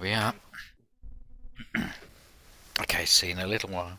we are. Okay, see you in a little while.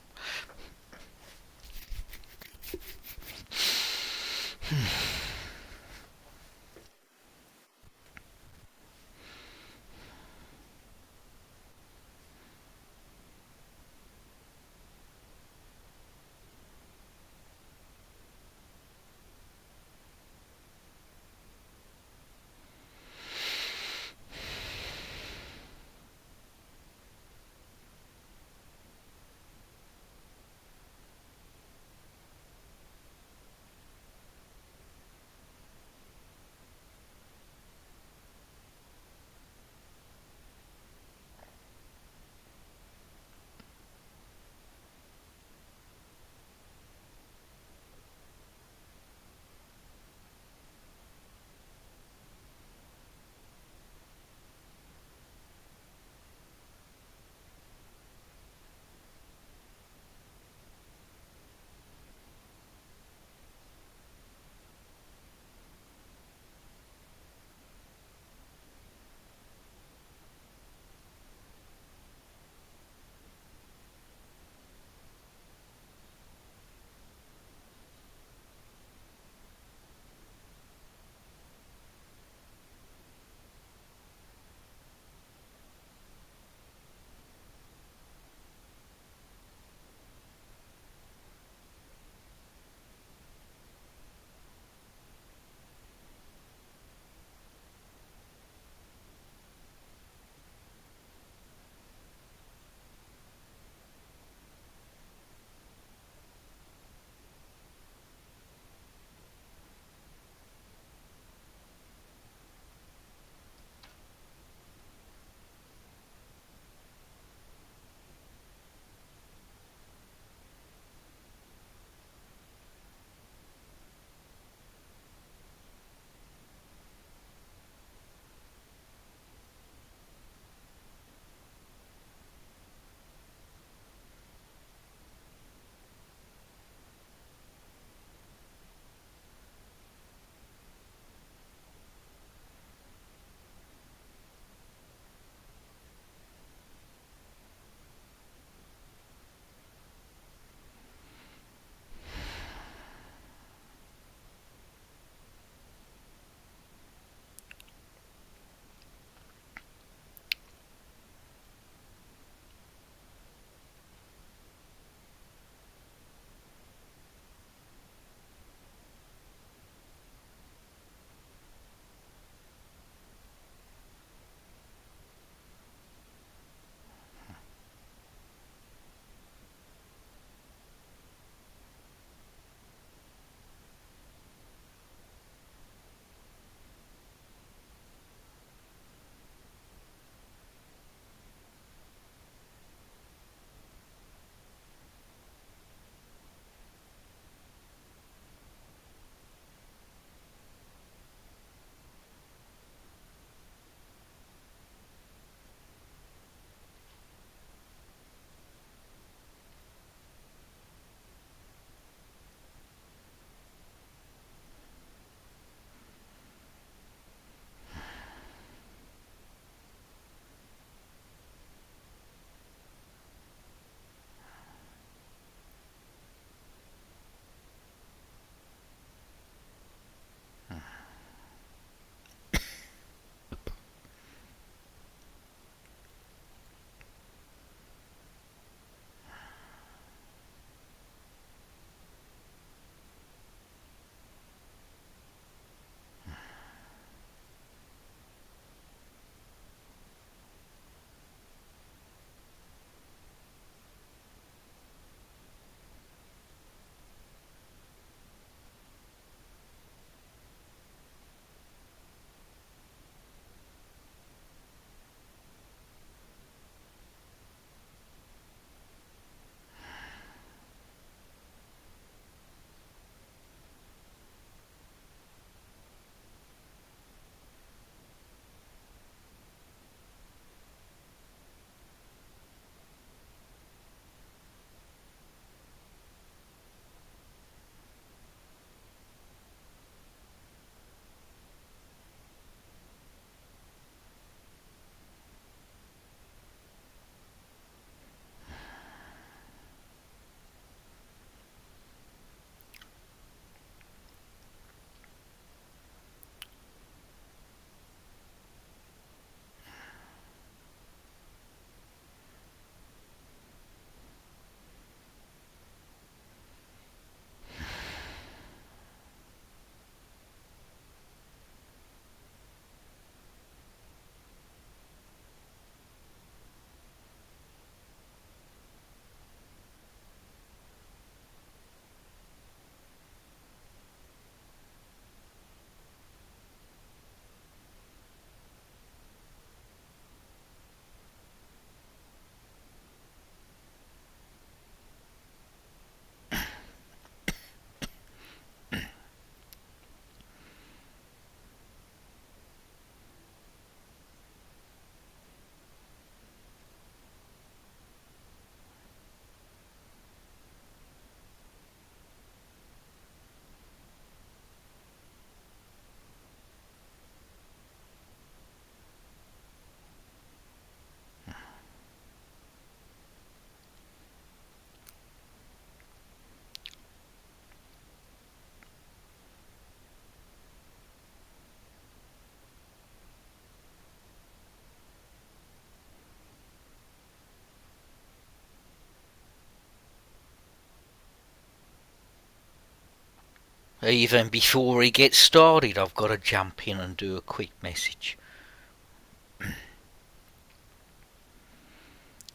Even before he gets started, I've got to jump in and do a quick message.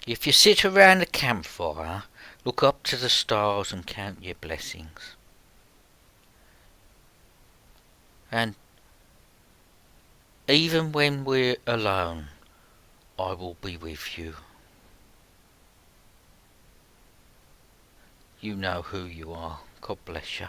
If you sit around a campfire, look up to the stars and count your blessings. And even when we're alone, I will be with you. You know who you are. God bless you.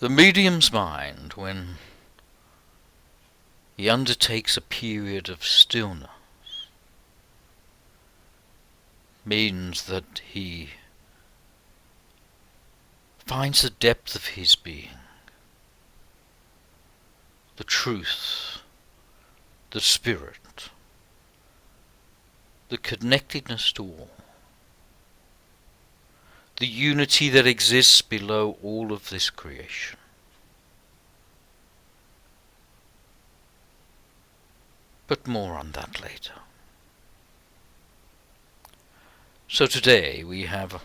The medium's mind, when he undertakes a period of stillness, means that he finds the depth of his being, the truth, the spirit, the connectedness to all, the unity that exists below all of this creation. But more on that later. So today we have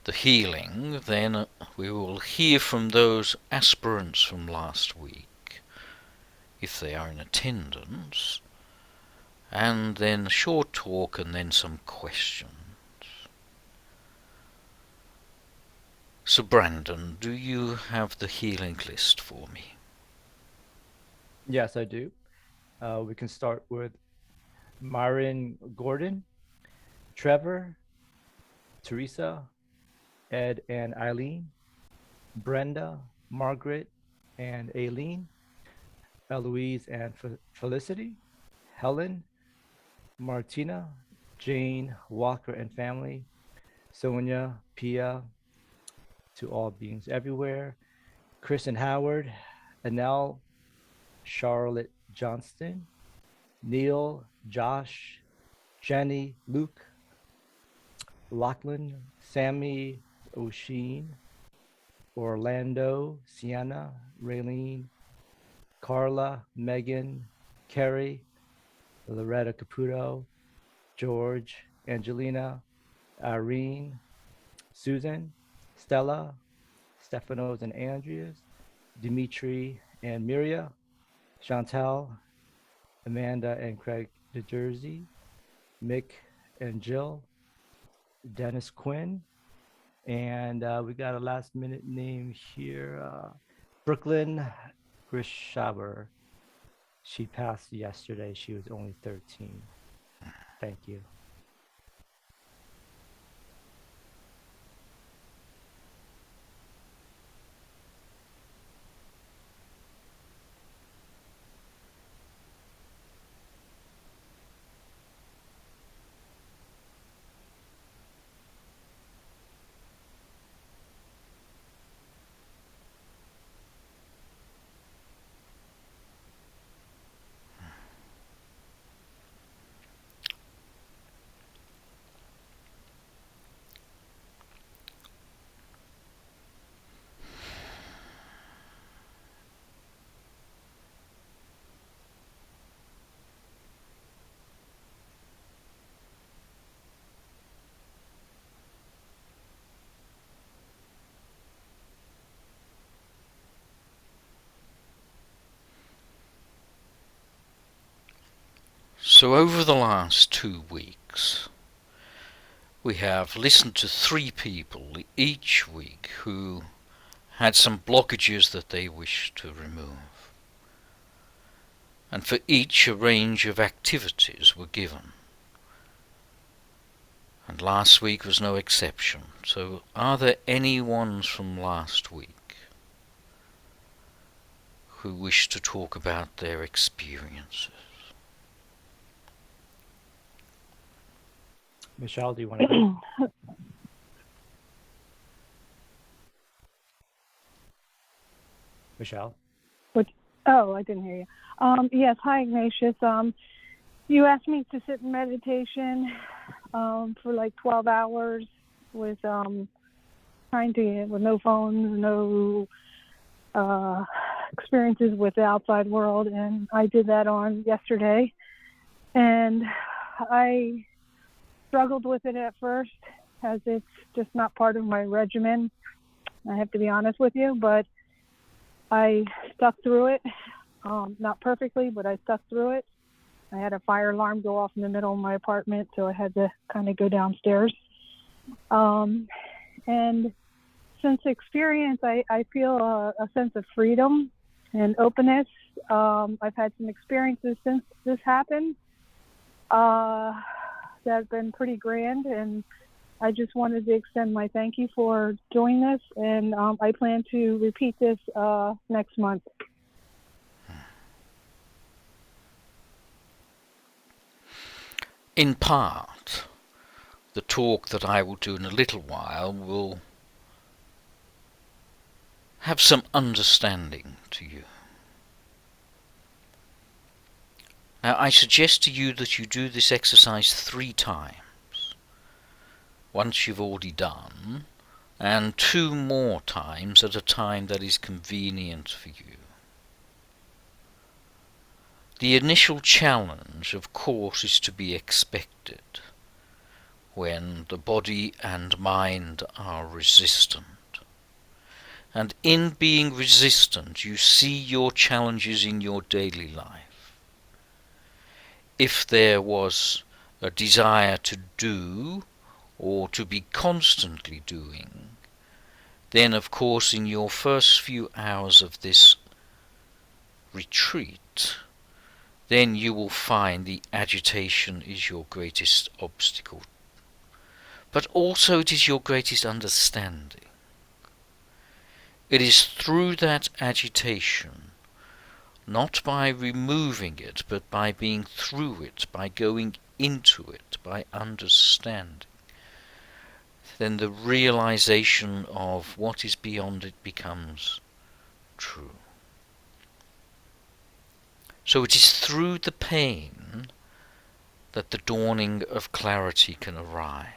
the healing, then we will hear from those aspirants from last week, if they are in attendance, and then a short talk and then some questions. So Brandon, do you have the healing list for me? Yes, I do. We can start with Myron Gordon, Trevor, Teresa, Ed and Eileen, Brenda, Margaret, and Aileen, Eloise and Felicity, Helen, Martina, Jane, Walker and family, Sonia, Pia, to all beings everywhere, Chris and Howard, Anel, Charlotte Johnston, Neil, Josh, Jenny, Luke, Lachlan, Sammy, O'Sheen, Orlando, Sienna, Raylene, Carla, Megan, Carrie, Loretta Caputo, George, Angelina, Irene, Susan, Stella, Stefanos and Andreas, Dimitri and Miria, Chantal, Amanda and Craig DeJersey, Mick and Jill, Dennis Quinn, and we got a last minute name here, Brooklyn Grishaber. She passed yesterday. She was only 13. Thank you. So over the last 2 weeks, we have listened to 3 people each week who had some blockages that they wished to remove. And for each a range of activities were given. And last week was no exception. So are there any ones from last week who wish to talk about their experiences? Michelle, do you want to go? uh, Michelle. Oh, I didn't hear you. Yes, hi, Ignatius. You asked me to sit in meditation for like 12 hours with trying to, with no phones, no experiences with the outside world, and I did that on yesterday, and I struggled with it at first as it's just not part of my regimen. I have to be honest with you, but I stuck through it. Not perfectly, but I stuck through it. I had a fire alarm go off in the middle of my apartment, so I had to kind of go downstairs. And since experience, I feel a sense of freedom and openness. I've had some experiences since this happened that have been pretty grand, and I just wanted to extend my thank you for doing this, and I plan to repeat this next month. In part, the talk that I will do in a little while will have some understanding to you. Now, I suggest to you that you do this exercise 3 times. Once you've already done, and 2 more times at a time that is convenient for you. The initial challenge, of course, is to be expected when the body and mind are resistant. And in being resistant, you see your challenges in your daily life. If there was a desire to do, or to be constantly doing, then of course in your first few hours of this retreat, then you will find the agitation is your greatest obstacle. But also it is your greatest understanding. It is through that agitation, not by removing it, but by being through it, by going into it, by understanding, then the realization of what is beyond it becomes true. So it is through the pain that the dawning of clarity can arise.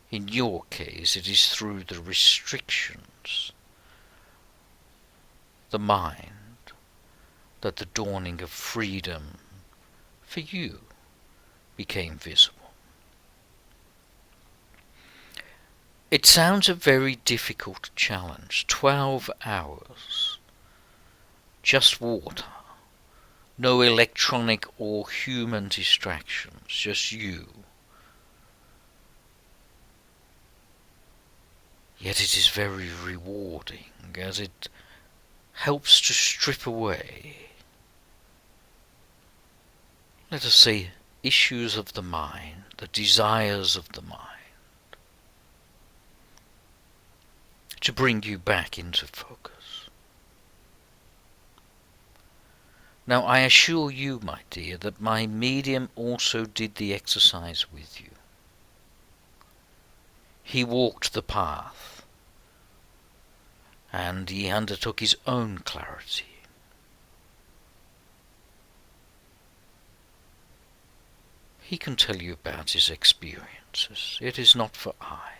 In your case, it is through the restrictions, the mind, that the dawning of freedom for you became visible. It sounds a very difficult challenge. 12 hours, just water, no electronic or human distractions, just you. Yet it is very rewarding, as it helps to strip away, let us say, issues of the mind, the desires of the mind, to bring you back into focus. Now I assure you, my dear, that my medium also did the exercise with you. He walked the path, and he undertook his own clarity. He can tell you about his experiences. It is not for I.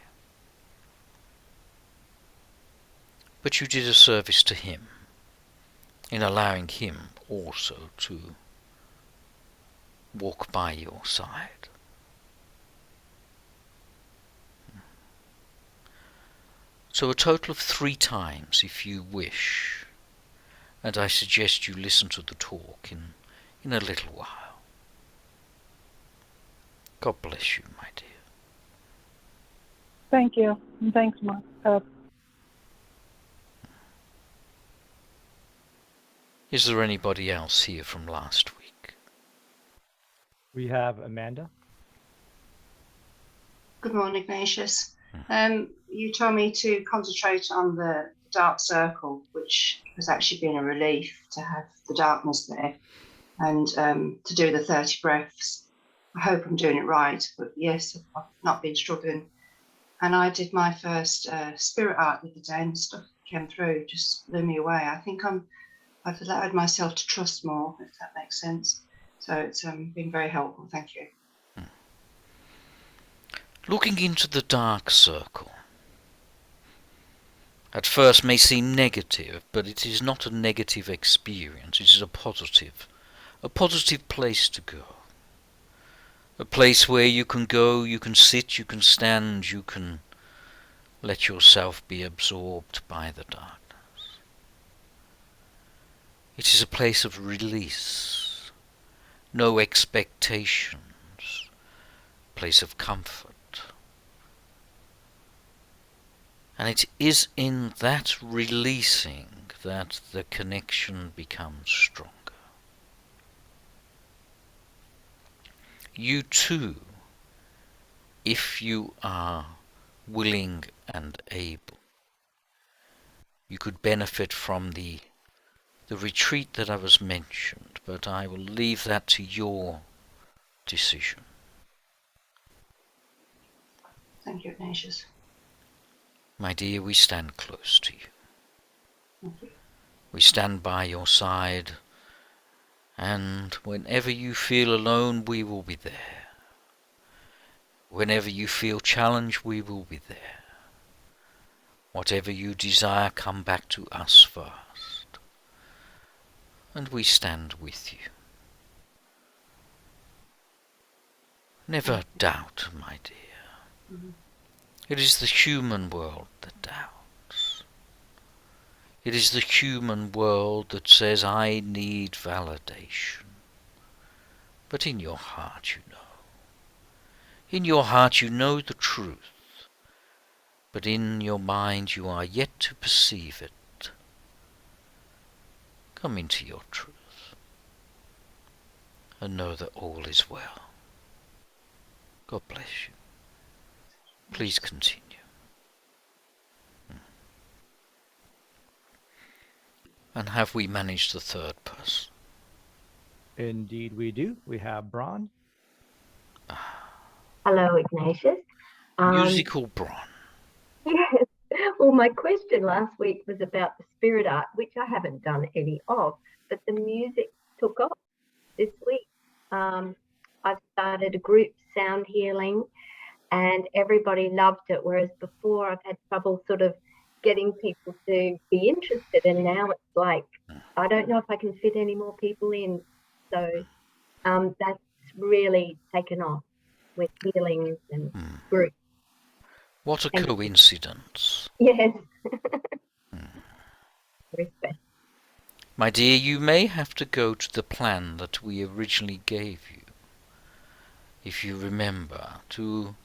But you did a service to him in allowing him also to walk by your side. So a total of 3 times if you wish, and I suggest you listen to the talk in a little while. God bless you, my dear. Thank you, and thanks, Mark. Is there anybody else here from last week? We have Amanda. Good morning, Ignatius. You told me to concentrate on the dark circle, which has actually been a relief to have the darkness there, and to do the 30 breaths. I hope I'm doing it right, but yes, I've not been struggling. And I did my first spirit art the other day and stuff came through just blew me away. I think I've allowed myself to trust more, if that makes sense. So it's been very helpful. Thank you. Looking into the dark circle at first may seem negative, but it is not a negative experience. It is a positive place to go. A place where you can go, you can sit, you can stand, you can let yourself be absorbed by the darkness. It is a place of release, no expectations, a place of comfort. And it is in that releasing that the connection becomes stronger. You too, if you are willing and able, you could benefit from the retreat that I was mentioned, but I will leave that to your decision. Thank you, Ignatius. My dear, we stand close to you. Thank you. We stand by your side, and whenever you feel alone, we will be there. Whenever you feel challenged, we will be there. Whatever you desire, come back to us first. And we stand with you. Never doubt, my dear. Mm-hmm. It is the human world that doubts. It is the human world that says, I need validation. But in your heart you know. In your heart you know the truth. But in your mind you are yet to perceive it. Come into your truth. And know that all is well. God bless you. Please continue. And have we managed the third person? Indeed, we do. We have Braun. Hello, Ignatius. Musical Bron. Yes. Well, my question last week was about the spirit art, which I haven't done any of, but the music took off this week. I've started a group sound healing and everybody loved it, whereas before I've had trouble sort of getting people to be interested, and now it's like I don't know if I can fit any more people in. So that's really taken off with healings and groups. What a coincidence. Yes. Respect. My dear, you may have to go to the plan that we originally gave you. If you remember, to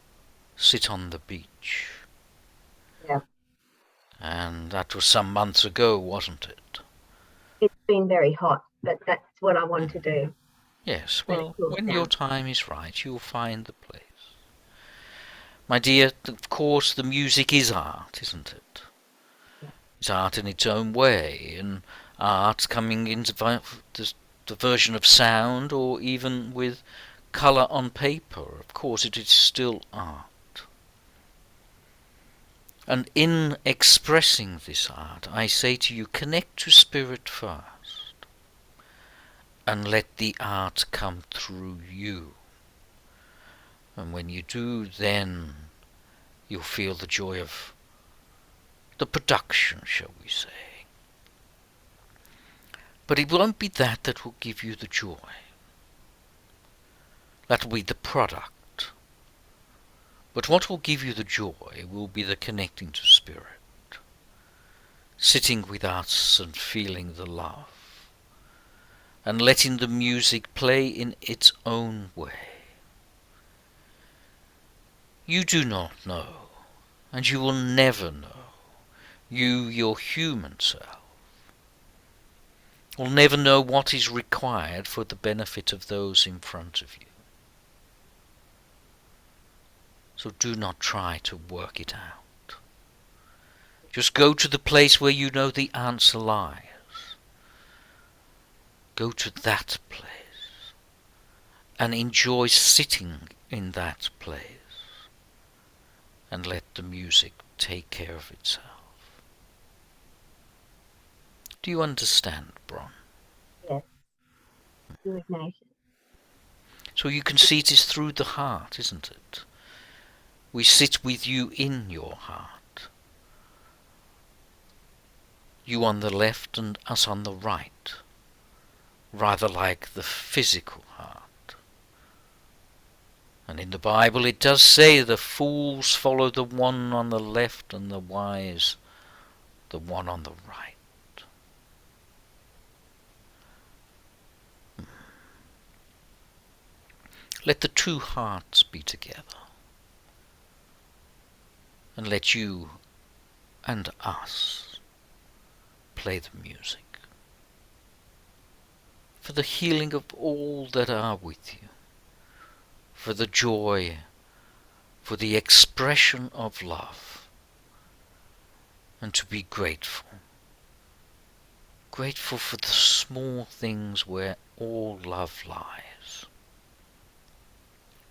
sit on the beach. Yeah. And that was some months ago, wasn't it? It's been very hot, but that's what I want to do. Yes, When it well, cools when down. your time is right, you'll find the place. My dear, of course, the music is art, isn't it? Yeah. It's art in its own way, and art coming into the version of sound, or even with colour on paper. Of course, it is still art. And in expressing this art, I say to you, connect to spirit first, and let the art come through you. And when you do, then you'll feel the joy of the production, shall we say. But it won't be that will give you the joy. That will be the product. But what will give you the joy will be the connecting to spirit, sitting with us and feeling the love, and letting the music play in its own way. You do not know, and you will never know, your human self, will never know what is required for the benefit of those in front of you. So do not try to work it out. Just go to the place where you know the answer lies. Go to that place and enjoy sitting in that place, and let the music take care of itself. Do you understand, Bron? Yes. You, Ignatius. So you can see it is through the heart, isn't it? We sit with you in your heart. You on the left and us on the right, rather like the physical heart. And in the Bible it does say the fools follow the one on the left and the wise the one on the right. Let the two hearts be together, and let you and us play the music for the healing of all that are with you, for the joy, for the expression of love, and to be grateful. Grateful for the small things where all love lies,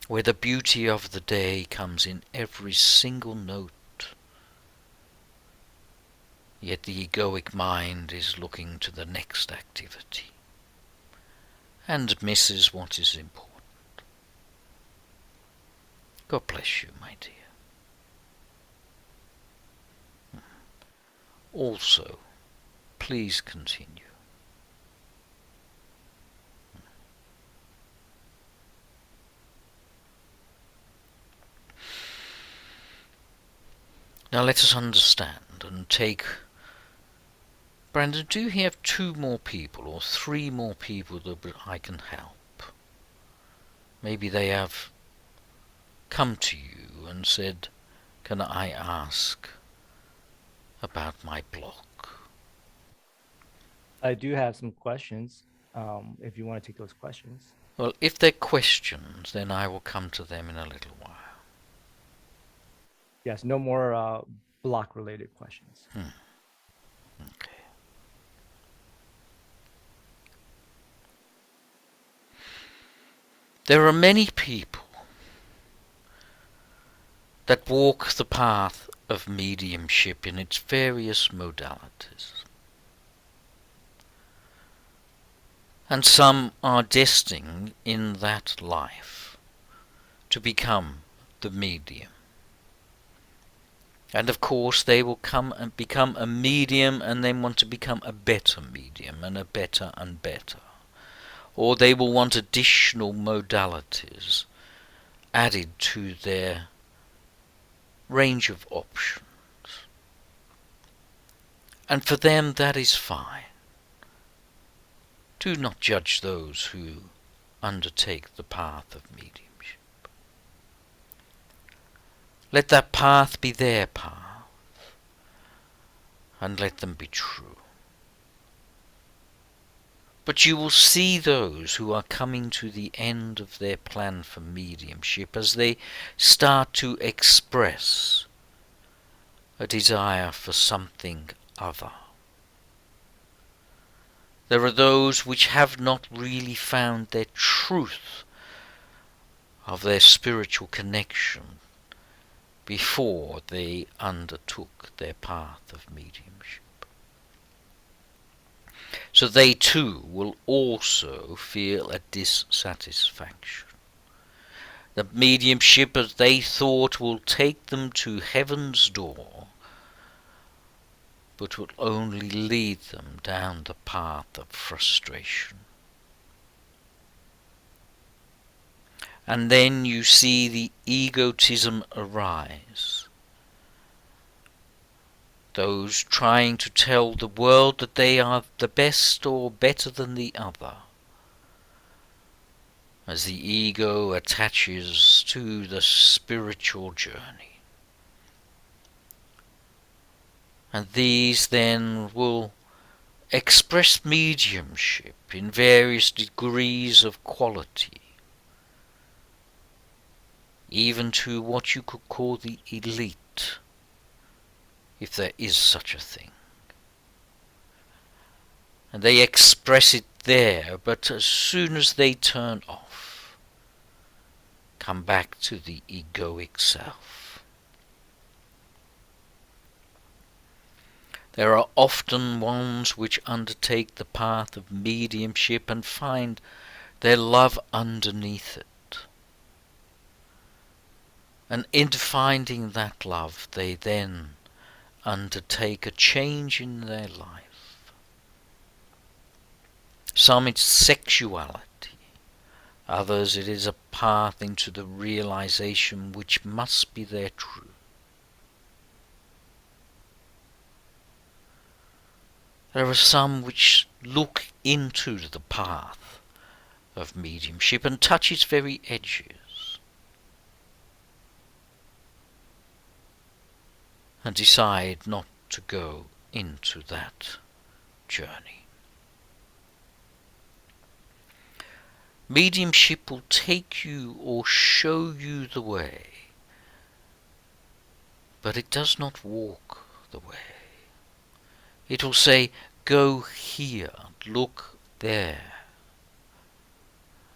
where the beauty of the day comes in every single note, yet the egoic mind is looking to the next activity and misses what is important. God bless you, my dear. Also, please continue. Now let us understand and take... Brandon, do you have 2 more people or 3 more people that I can help? Maybe they have come to you and said, can I ask about my block? I do have some questions, if you want to take those questions. Well, if they're questions, then I will come to them in a little while. Yes, no more block-related questions. Okay. There are many people that walk the path of mediumship in its various modalities. And some are destined in that life to become the medium. And of course they will come and become a medium and then want to become a better medium and a better and better. Or they will want additional modalities added to their range of options. And for them that is fine. Do not judge those who undertake the path of mediumship. Let that path be their path, and let them be true. But you will see those who are coming to the end of their plan for mediumship as they start to express a desire for something other. There are those which have not really found their truth of their spiritual connection before they undertook their path of mediumship. So they too will also feel a dissatisfaction. The mediumship, as they thought, will take them to heaven's door, but will only lead them down the path of frustration. And then you see the egotism arise. Those trying to tell the world that they are the best or better than the other, as the ego attaches to the spiritual journey. And these then will express mediumship in various degrees of quality, even to what you could call the elite, if there is such a thing. And they express it there, but as soon as they turn off, come back to the egoic self. There are often ones which undertake the path of mediumship and find their love underneath it. And in finding that love, they then undertake a change in their life. Some it's sexuality, others it is a path into the realization which must be their truth. There are some which look into the path of mediumship and touch its very edges, and decide not to go into that journey. Mediumship will take you or show you the way, but it does not walk the way. It will say, go here, look there.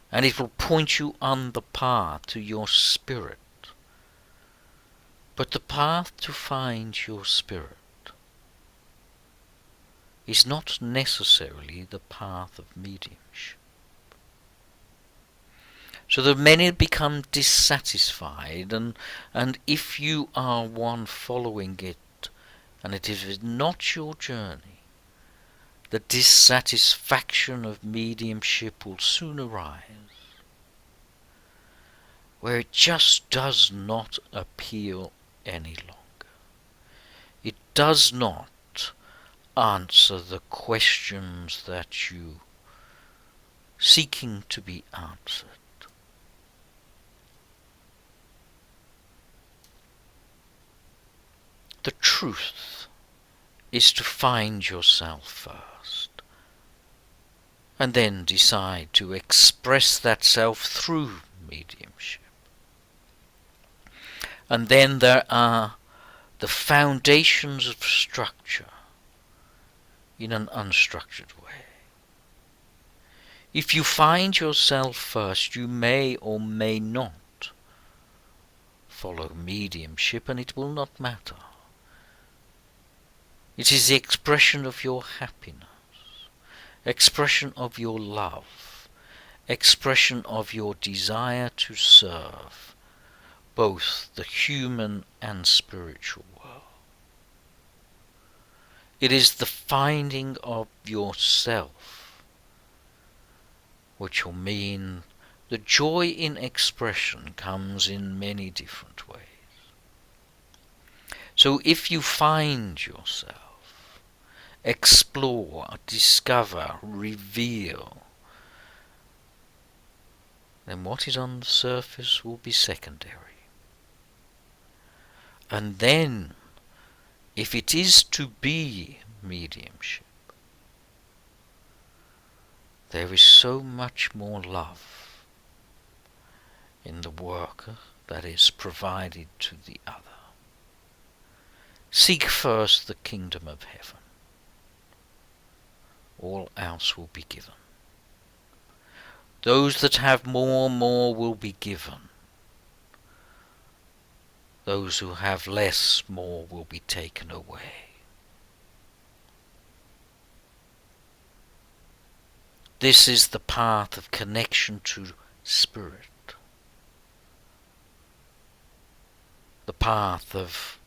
And it will point you on the path to your spirit. But the path to find your spirit is not necessarily the path of mediumship. So that many become dissatisfied, and if you are one following it, and it is not your journey, the dissatisfaction of mediumship will soon arise, where it just does not appeal any longer. It does not answer the questions that you seeking to be answered. The truth is to find yourself first, and then decide to express that self through mediumship. And then there are the foundations of structure in an unstructured way. If you find yourself first, you may or may not follow mediumship, and it will not matter. It is the expression of your happiness, expression of your love, expression of your desire to serve both the human and spiritual world. It is the finding of yourself which will mean the joy in expression comes in many different ways. So if you find yourself, explore, discover, reveal, then what is on the surface will be secondary. And then, if it is to be mediumship, there is so much more love in the work that is provided to the other. Seek first the kingdom of heaven. All else will be given. Those that have more will be given. Those who have less, more will be taken away. This is the path of connection to spirit. The path of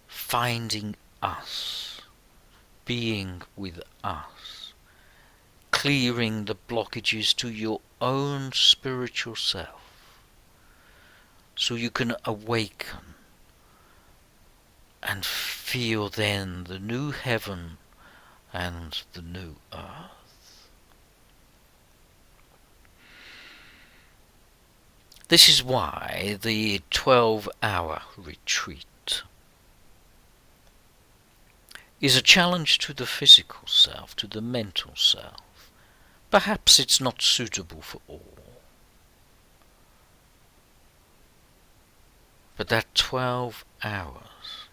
finding us, being with us, clearing the blockages to your own spiritual self, so you can awaken and feel then the new heaven and the new earth. This is why the 12-hour retreat is a challenge to the physical self, to the mental self. Perhaps it's not suitable for all. But that 12 hours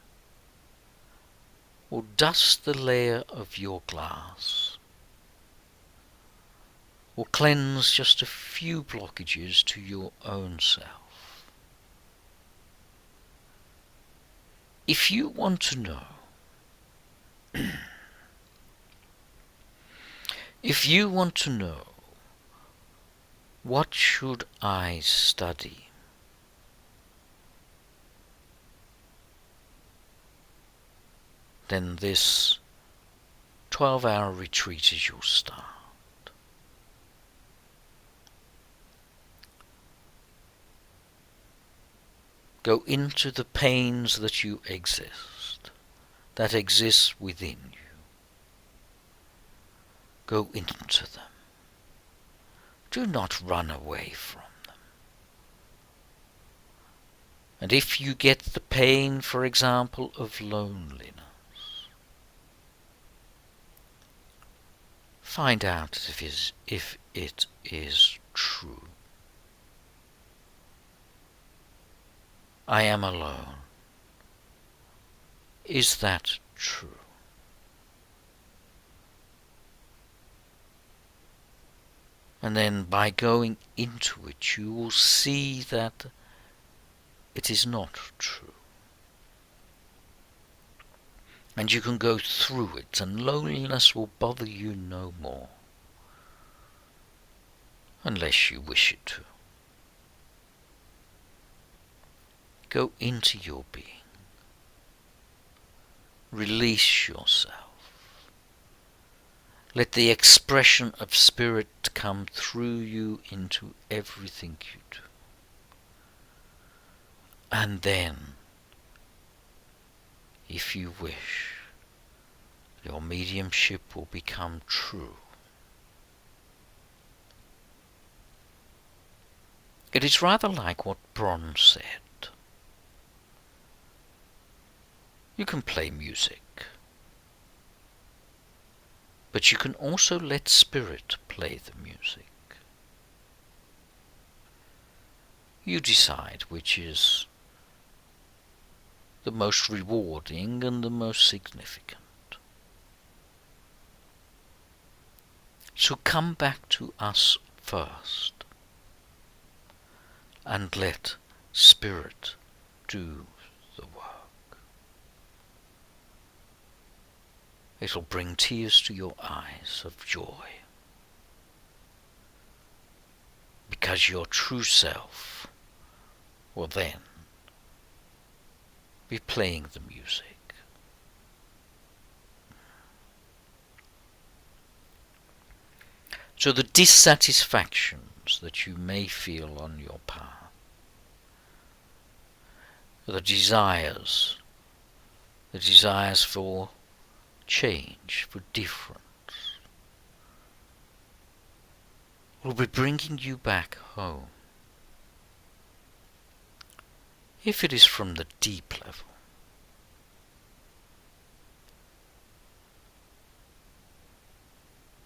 will dust the layer of your glass, will cleanse just a few blockages to your own self. If you want to know If you want to know, what should I study? Then this 12-hour retreat is your start. Go into the pains that you exist, that exist within you. Go into them. Do not run away from them. And if you get the pain, for example, of loneliness, find out if it is true. I am alone. Is that true? And then by going into it, you will see that it is not true. And you can go through it, and loneliness will bother you no more, unless you wish it to. Go into your being. Release yourself. Let the expression of spirit come through you into everything you do. And then, if you wish, your mediumship will become true. It is rather like what Bron said. You can play music, but you can also let spirit play the music. You decide which is the most rewarding and the most significant. So come back to us first and let spirit do the work. It'll bring tears to your eyes of joy, because your true self will then be playing the music. So the dissatisfactions that you may feel on your path, the desires for change, for difference, will be bringing you back home. If it is from the deep level,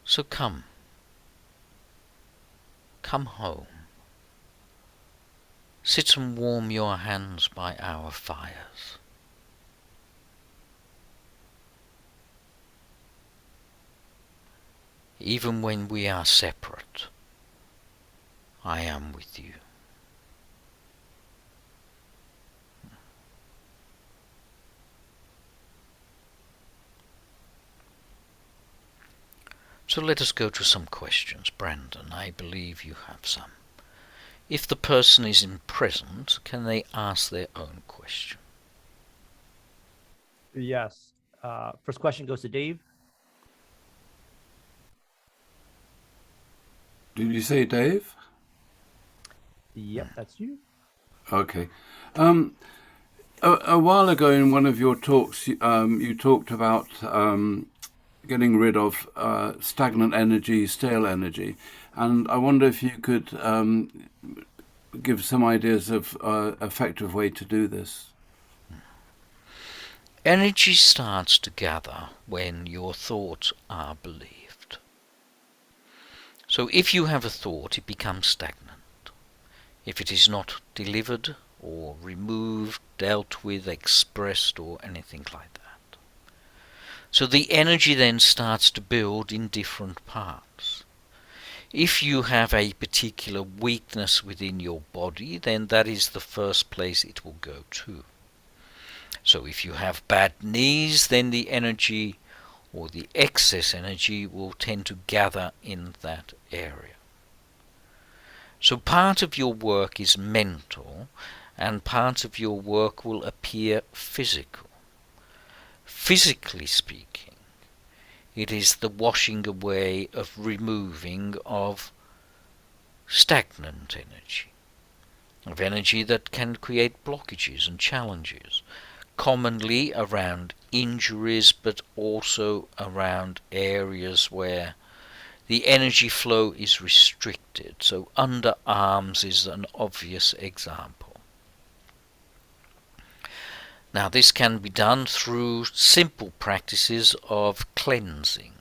so come home. Sit and warm your hands by our fires. Even when we are separate, I am with you. So let us go to some questions. Brandon, I believe you have some. If the person is in present, can they ask their own question? Yes. First question goes to Dave. Did you say Dave? Yep, that's you. Okay. A while ago in one of your talks, you talked about getting rid of stagnant energy, stale energy. And I wonder if you could give some ideas of effective way to do this. Energy starts to gather when your thoughts are believed. So if you have a thought, it becomes stagnant. If it is not delivered or removed, dealt with, expressed, or anything like that. So the energy then starts to build in different parts. If you have a particular weakness within your body, then that is the first place it will go to. So if you have bad knees, then the energy or the excess energy will tend to gather in that area. So part of your work is mental, and part of your work will appear physical. Physically speaking, it is the washing away of removing of stagnant energy, of energy that can create blockages and challenges, commonly around injuries, but also around areas where the energy flow is restricted. So underarms is an obvious example. Now this can be done through simple practices of cleansing,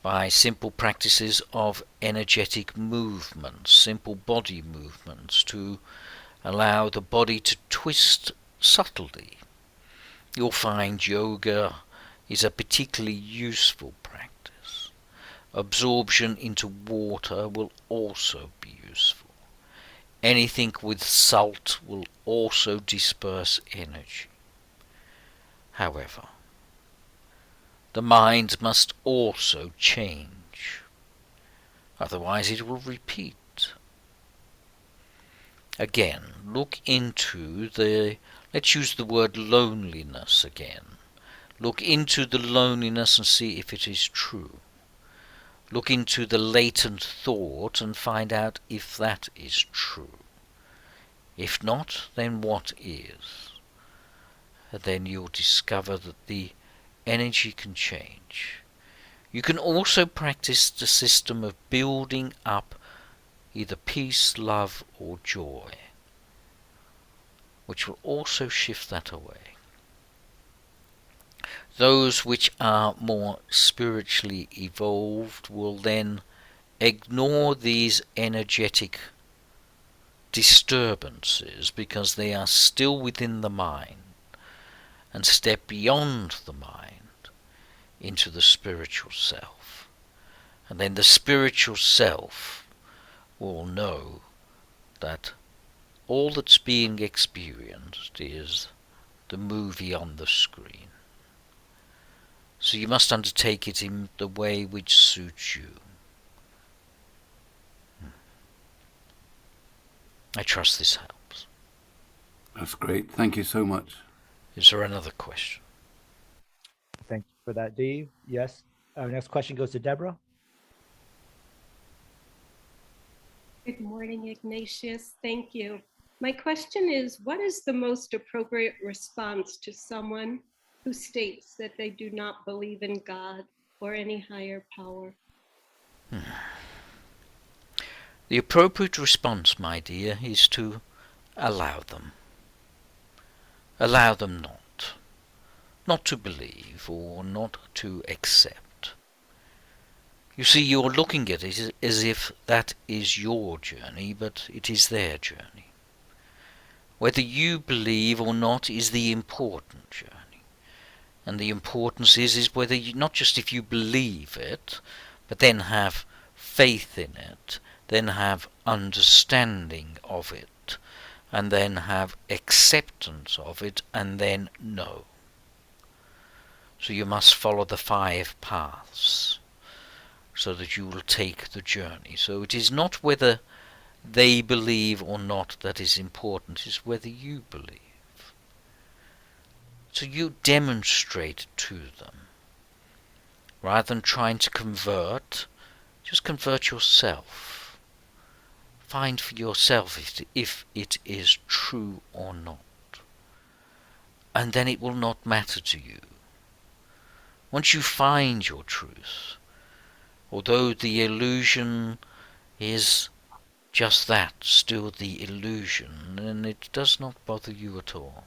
by simple practices of energetic movements, simple body movements, to allow the body to twist subtly. You'll find yoga is a particularly useful practice. Absorption into water will also be useful. Anything with salt will also disperse energy. However, the mind must also change, otherwise it will repeat. Again, look into let's use the word loneliness again. Look into the loneliness and see if it is true. Look into the latent thought and find out if that is true. If not, then what is? And then you'll discover that the energy can change. You can also practice the system of building up either peace, love, or joy, which will also shift that away. Those which are more spiritually evolved will then ignore these energetic disturbances because they are still within the mind, and step beyond the mind into the spiritual self. And then the spiritual self will know that all that's being experienced is the movie on the screen. So you must undertake it in the way which suits you. I trust this helps. That's great. Thank you so much. Is there another question? Thanks for that, Dave. Yes. Our next question goes to Deborah. Good morning, Ignatius. Thank you. My question is, what is the most appropriate response to someone who states that they do not believe in God or any higher power? The appropriate response, my dear, is to allow them. Allow them not to believe or not to accept. You see, you're looking at it as if that is your journey, but it is their journey. Whether you believe or not is the important journey. And the importance is whether you, not just if you believe it, but then have faith in it, then have understanding of it, and then have acceptance of it, and then know. So you must follow the 5 paths, so that you will take the journey. So it is not whether they believe or not that is important, it is whether you believe. So you demonstrate to them. Rather than trying to convert, just convert yourself. Find for yourself if it is true or not. And then it will not matter to you. Once you find your truth, although the illusion is just that, still the illusion, and it does not bother you at all.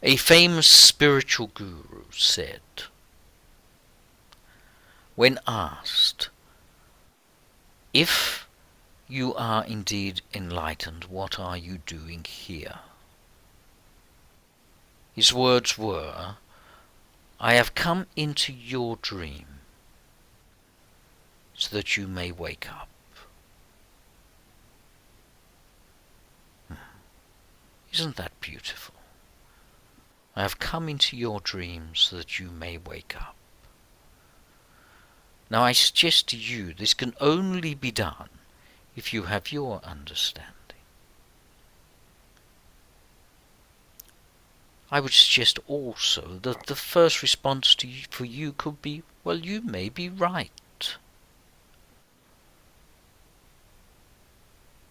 A famous spiritual guru said, when asked, if you are indeed enlightened, what are you doing here? His words were, I have come into your dream so that you may wake up. Isn't that beautiful? I have come into your dreams so that you may wake up. Now I suggest to you this can only be done if you have your understanding. I would suggest also that the first response for you could be, well, you may be right.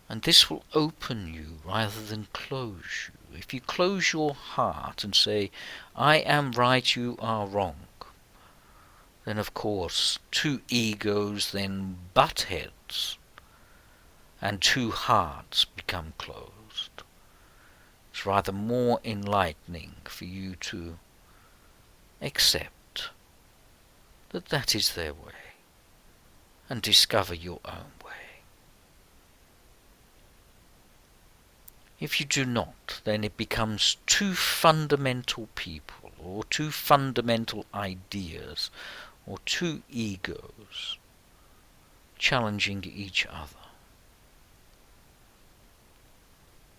And this will open you rather than close you. If you close your heart and say, I am right, you are wrong, then of course two egos then butt heads and two hearts become closed. It's rather more enlightening for you to accept that that is their way and discover your own way. If you do not, then it becomes two fundamental people or two fundamental ideas or two egos challenging each other.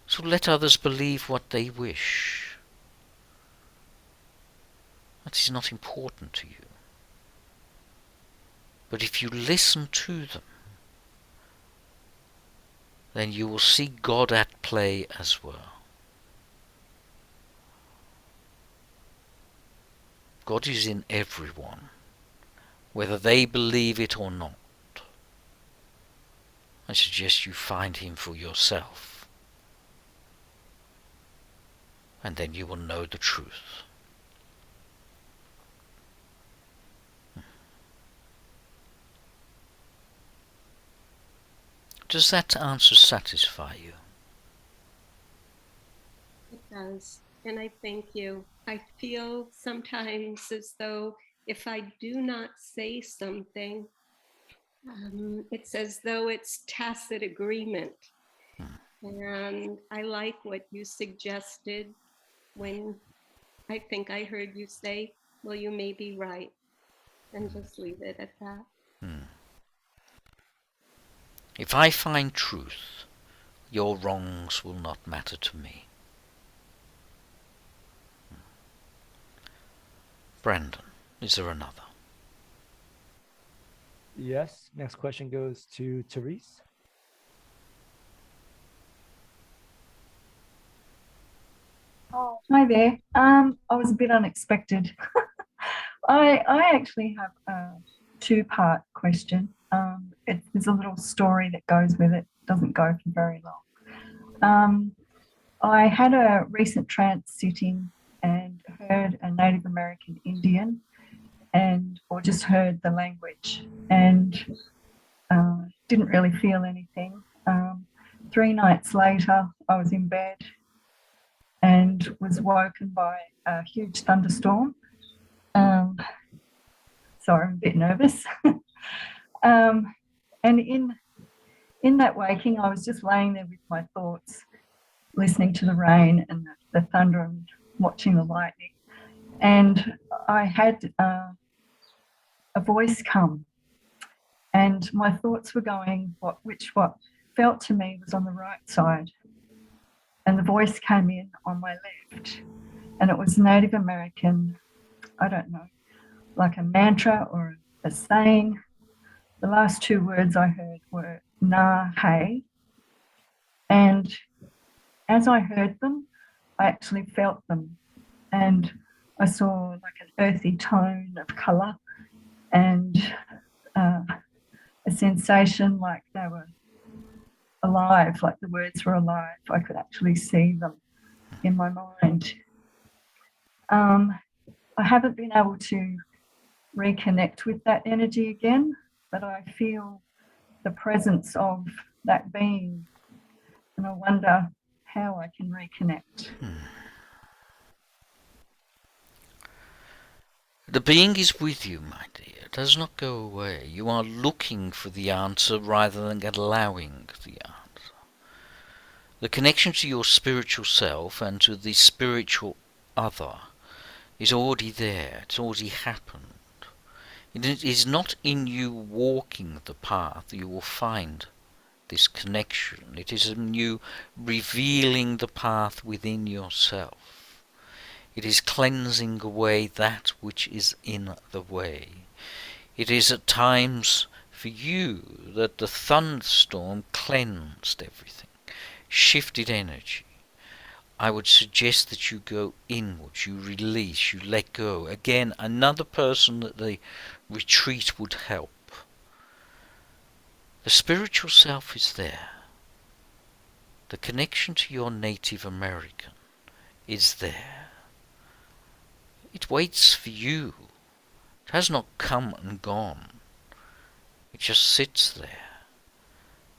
So let others believe what they wish. That is not important to you. But if you listen to them, then you will see God at play as well. God is in everyone, whether they believe it or not. I suggest you find him for yourself, and then you will know the truth. Does that answer satisfy you? It does. And I thank you. I feel sometimes as though if I do not say something, it's as though it's tacit agreement. And I like what you suggested when I think I heard you say, well, you may be right, and just leave it at that. If I find truth, your wrongs will not matter to me. Brandon, is there another? Yes. Next question goes to Therese. Oh, hi there. I was a bit unexpected. I actually have a two-part question. There's a little story that goes with it. Doesn't go for very long. I had a recent trance sitting and heard a Native American Indian, or just heard the language, and didn't really feel anything. 3 nights later, I was in bed and was woken by a huge thunderstorm. Sorry, I'm a bit nervous. And in that waking, I was just laying there with my thoughts, listening to the rain and the thunder and watching the lightning. And I had a voice come, and my thoughts were going what felt to me was on the right side. And the voice came in on my left, and it was Native American, I don't know, like a mantra or a saying. The last 2 words I heard were "na hey," and as I heard them, I actually felt them, and I saw like an earthy tone of colour and a sensation like they were alive, like the words were alive. I could actually see them in my mind. I haven't been able to reconnect with that energy again, but I feel the presence of that being, and I wonder how I can reconnect. The being is with you, my dear. It does not go away. You are looking for the answer rather than allowing the answer. The connection to your spiritual self and to the spiritual other is already there. It's already happened. It is not in you walking the path you will find this connection. It is in you revealing the path within yourself. It is cleansing away that which is in the way. It is at times for you that the thunderstorm cleansed everything, shifted energy. I would suggest that you go inwards, you release, you let go. Again, another person that the retreat would help. The spiritual self is there. The connection to your Native American is there. It waits for you. It has not come and gone. It just sits there,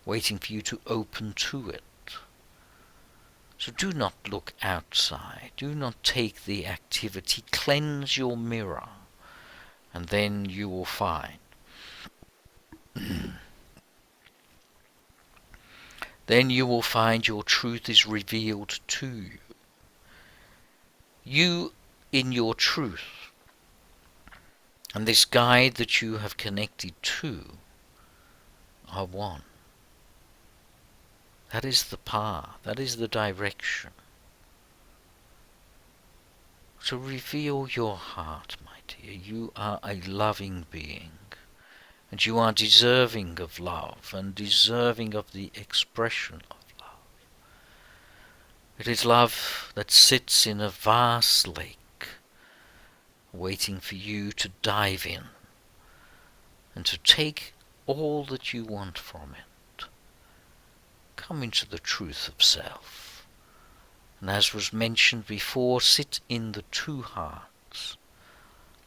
waiting for you to open to it. So do not look outside. Do not take the activity. Cleanse your mirror, and then you will find. Then you will find your truth is revealed to you. You in your truth, and this guide that you have connected to, are one. That is the path, that is the direction. So reveal your heart, my dear. You are a loving being, and you are deserving of love, and deserving of the expression of love. It is love that sits in a vast lake, waiting for you to dive in, and to take all that you want from it. Come into the truth of self, and as was mentioned before, sit in the two hearts.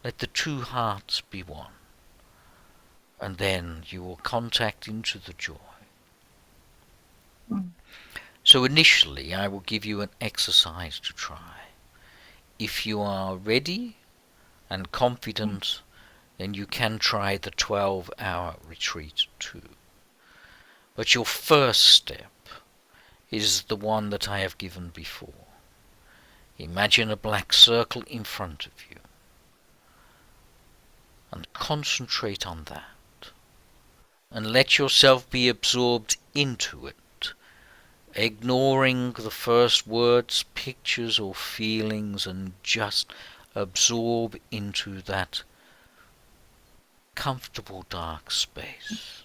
Let the two hearts be one, and then you will contact into the joy. So initially I will give you an exercise to try. If you are ready and confident, then you can try the 12-hour retreat too. But your first step is the one that I have given before. Imagine a black circle in front of you, and concentrate on that, and let yourself be absorbed into it, ignoring the first words, pictures or feelings, and just absorb into that comfortable dark space.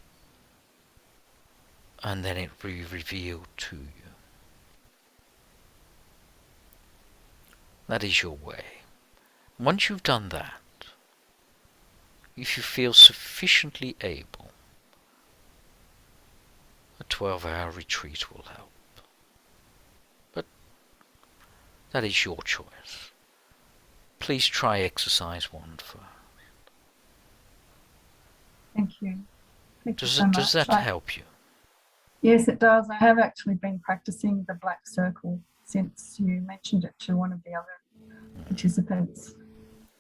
And then it will be revealed to you. That is your way. Once you've done that, if you feel sufficiently able, a 12-hour retreat will help. But that is your choice. Please try exercise 1 first. Thank you. Thank you so much. Does that help you? Yes, it does. I have actually been practicing the black circle since you mentioned it to one of the other participants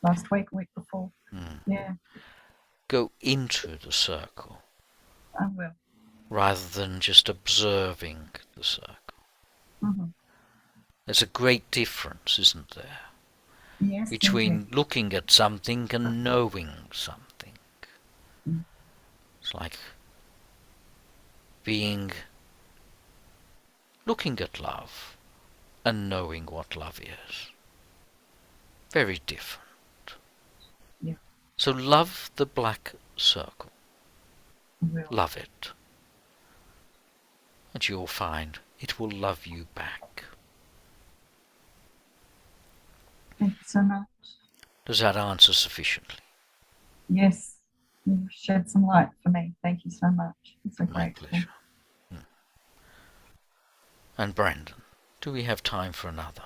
last week, week before. Yeah. Go into the circle. I will. Rather than just observing the circle. Mm-hmm. There's a great difference, isn't there? Yes. Between looking at something and knowing something. It's like looking at love and knowing what love is. Very different. Yeah. So love the black circle. Love it. And you'll find it will love you back. Thank you so much. Does that answer sufficiently? Yes. You've shed some light for me. Thank you so much. It's so My grateful. pleasure. And Brandon, do we have time for another?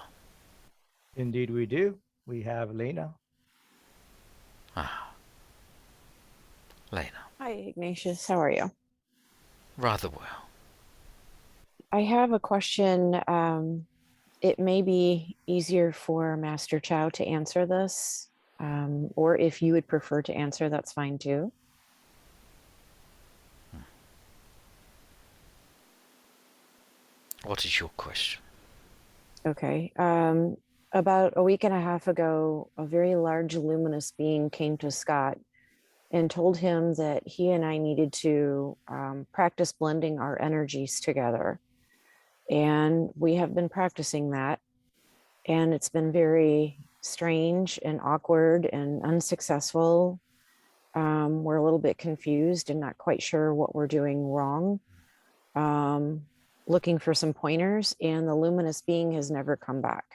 Indeed we do. We have Lena. Lena. Hi, Ignatius. How are you? Rather well. I have a question. It may be easier for Master Chow to answer this, or if you would prefer to answer, that's fine too. What is your question? Okay. About a week and a half ago, a very large luminous being came to Scott and told him that he and I needed to practice blending our energies together. And we have been practicing that. and it's been very strange and awkward and unsuccessful. We're a little bit confused and not quite sure what we're doing wrong. Looking for some pointers, and the luminous being has never come back.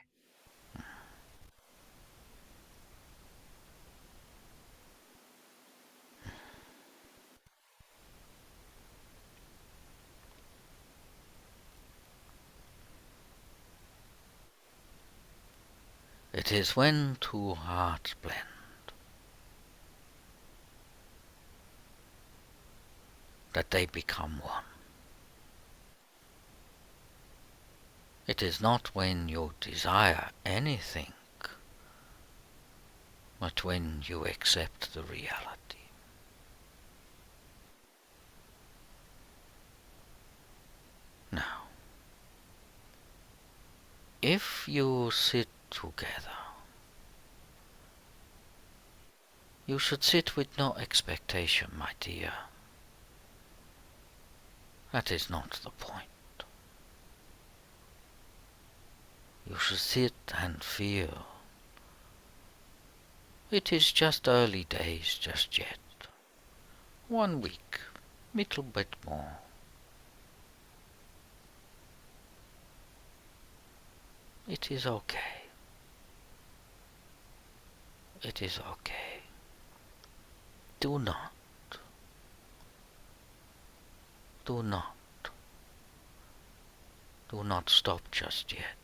It is when two hearts blend that they become one. It is not when you desire anything, but when you accept the reality. Now, if you sit together, you should sit with no expectation, my dear. That is not the point. You should sit and feel. It is just early days just yet. 1 week, little bit more. It is okay. It is okay. Do not stop just yet.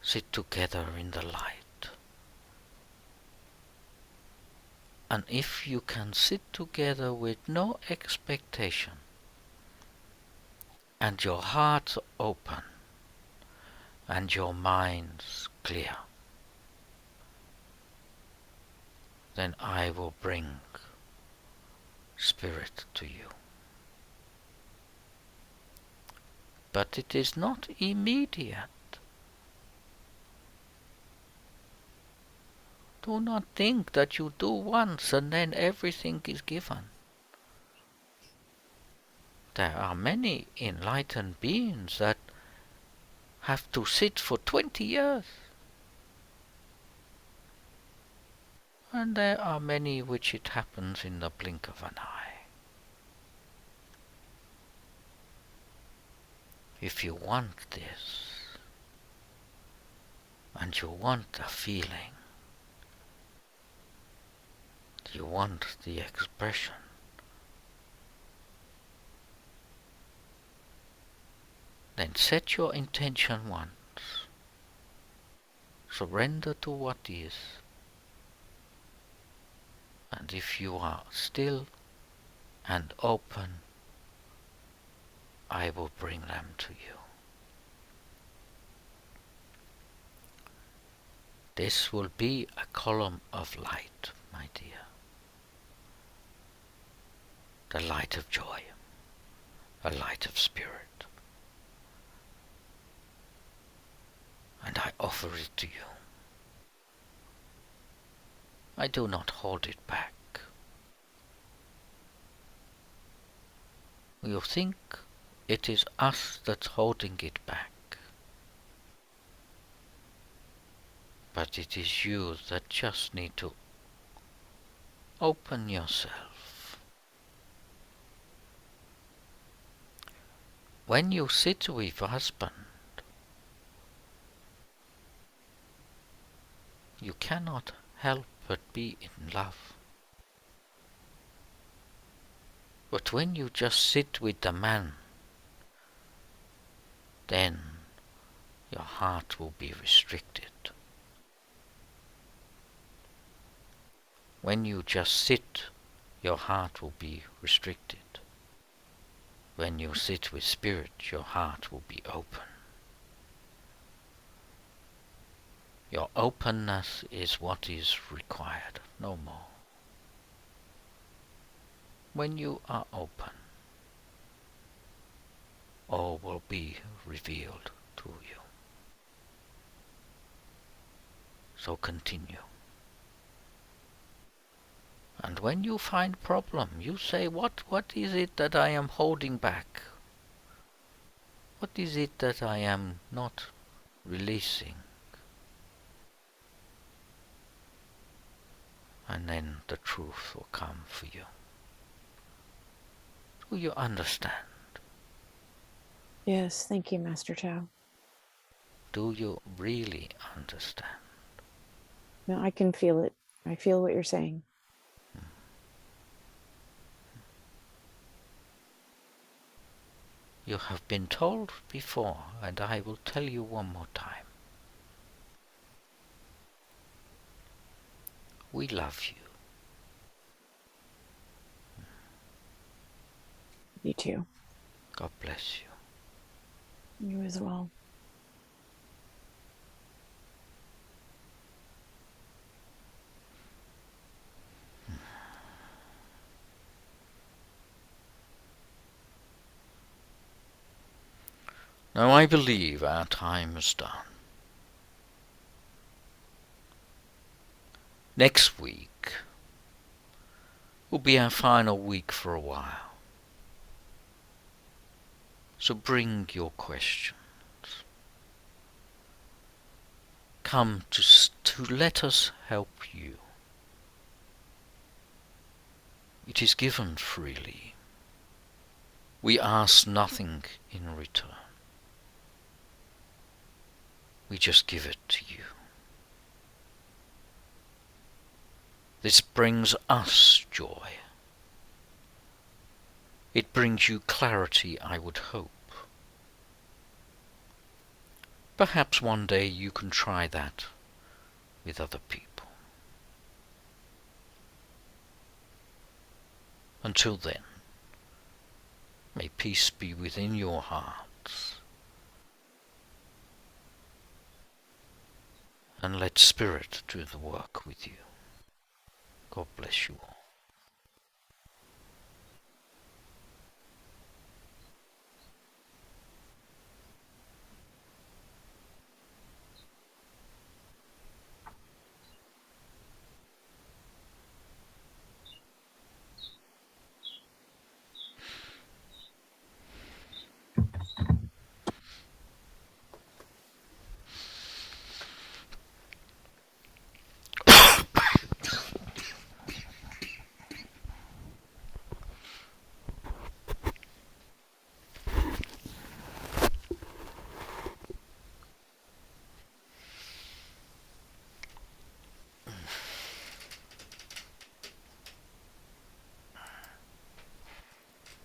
Sit together in the light. And if you can sit together with no expectation, and your hearts open, and your minds clear, then I will bring spirit to you. But it is not immediate. Do not think that you do once and then everything is given. There are many enlightened beings that have to sit for 20 years. And there are many which it happens in the blink of an eye. If you want this, and you want the feeling, you want the expression, then set your intention once. Surrender to what is. And if you are still and open, I will bring them to you. This will be a column of light, my dear. The light of joy, a light of spirit. And I offer it to you. I do not hold it back. You think it is us that's holding it back. But it is you that just need to open yourself. When you sit with husband, you cannot help but be in love. But when you just sit with the man, then your heart will be restricted. When you just sit, your heart will be restricted. When you sit with spirit, your heart will be open. Your openness is what is required, no more. When you are open, all will be revealed to you. So continue. And when you find problem, you say, what is it that I am holding back? What is it that I am not releasing? And then the truth will come for you. Do you understand? Yes, thank you, Master Chow. Do you really understand? No, I can feel it. I feel what you're saying. You have been told before, and I will tell you one more time. We love you. You too. God bless you. You as well. Now I believe our time is done. Next week will be our final week for a while. So bring your questions. Come to let us help you. It is given freely. We ask nothing in return. We just give it to you. This brings us joy. It brings you clarity, I would hope. Perhaps one day you can try that with other people. Until then, may peace be within your hearts. And let Spirit do the work with you. God bless you all.